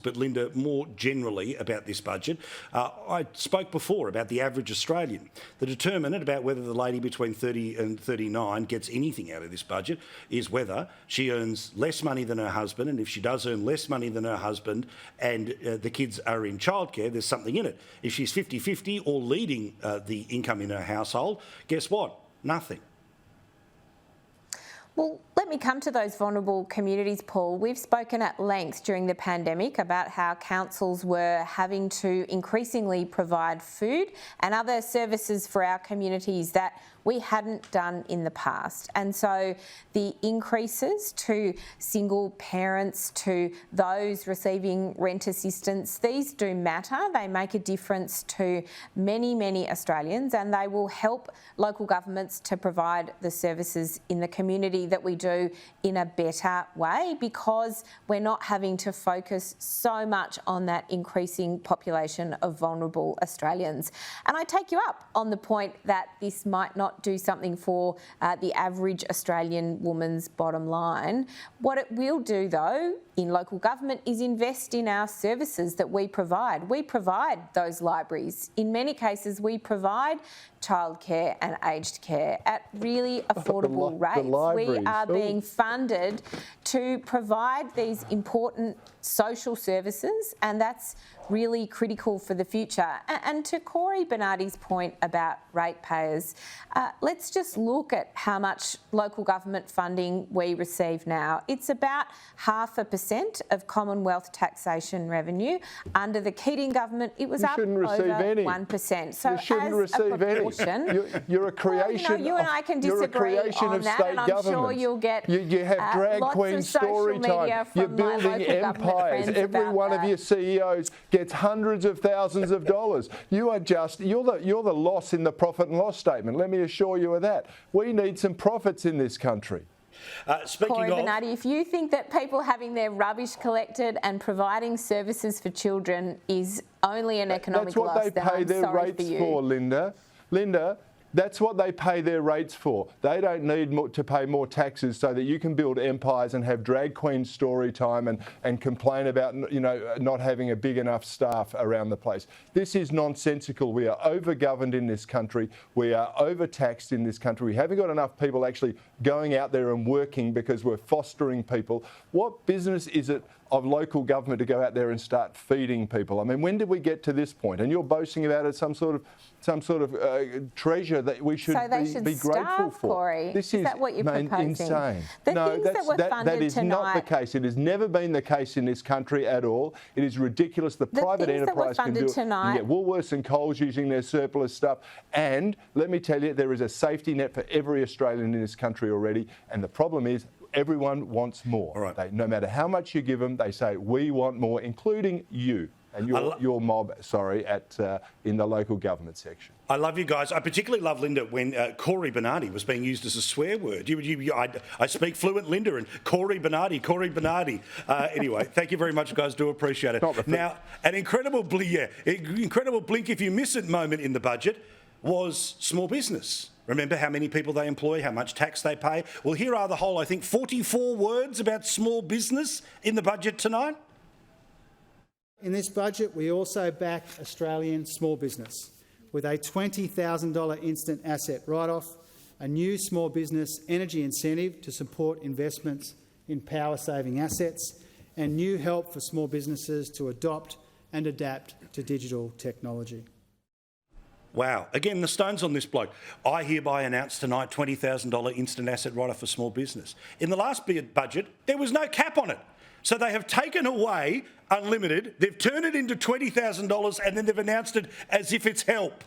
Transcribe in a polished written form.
But Linda, more generally about this budget, I spoke before about the average Australian. The determinant about whether the lady between 30 and 39 gets anything out of this budget is whether she earns less money than her husband, and if she does earn less money than her husband and the kids are in childcare, there's something in it. If she's 50-50 or leading the income in her household, guess what? Nothing. Well, let me come to those vulnerable communities, Paul. We've spoken at length during the pandemic about how councils were having to increasingly provide food and other services for our communities that we hadn't done in the past. And so the increases to single parents, to those receiving rent assistance, these do matter. They make a difference to many, many Australians, and they will help local governments to provide the services in the community that we do in a better way, because we're not having to focus so much on that increasing population of vulnerable Australians. And I take you up on the point that this might not do something for the average Australian woman's bottom line. What it will do, though, in local government is invest in our services that we provide. We provide those libraries. In many cases, we provide childcare and aged care at really affordable rates. We are being funded to provide these important social services, and that's really critical for the future. And to Cory Bernardi's point about ratepayers, let's just look at how much local government funding we receive now. It's about 0.5% of Commonwealth taxation revenue. Under the Keating government, it was up over 1%. So you shouldn't receive any. You're a creation. You and I can disagree on that, and I'm sure you'll get you have drag queen story time. You're building empires. Every one of your CEOs gets hundreds of thousands of dollars. You're the loss in the profit and loss statement. Let me assure you of that. We need some profits in this country. Cory Bernardi, if you think that people having their rubbish collected and providing services for children is only an economic loss, then I'm sorry for you. That's what they pay their rates for, Linda. Linda, that's what they pay their rates for. They don't need to pay more taxes so that you can build empires and have drag queen story time and complain about, not having a big enough staff around the place. This is nonsensical. We are over-governed in this country. We are overtaxed in this country. We haven't got enough people actually going out there and working because we're fostering people. What business is it of local government to go out there and start feeding people? I mean, when did we get to this point? And you're boasting about it some sort of treasure that we should be grateful for. Cory. This is that what you're proposing? Insane. No, that is not the case. It has never been the case in this country at all. It is ridiculous. The private enterprise can do it. Tonight. Yeah, Woolworths and Coles using their surplus stuff. And let me tell you, there is a safety net for every Australian in this country already. And the problem is, everyone wants more. All right. No matter how much you give them, they say, we want more, including you and your mob, in the local government section. I love you guys. I particularly love, Linda, when Cory Bernardi was being used as a swear word. I speak fluent Linda and Cory Bernardi. Anyway, thank you very much, guys. Do appreciate it. Now, an incredible blink if you miss it moment in the budget was small business. Remember how many people they employ, how much tax they pay? Well, here are the whole, I think, 44 words about small business in the budget tonight. In this budget, we also back Australian small business with a $20,000 instant asset write-off, a new small business energy incentive to support investments in power-saving assets, and new help for small businesses to adopt and adapt to digital technology. Wow. Again, the stone's on this bloke. I hereby announce tonight $20,000 instant asset write-off for small business. In the last budget, there was no cap on it. So they have taken away unlimited, they've turned it into $20,000 and then they've announced it as if it's help.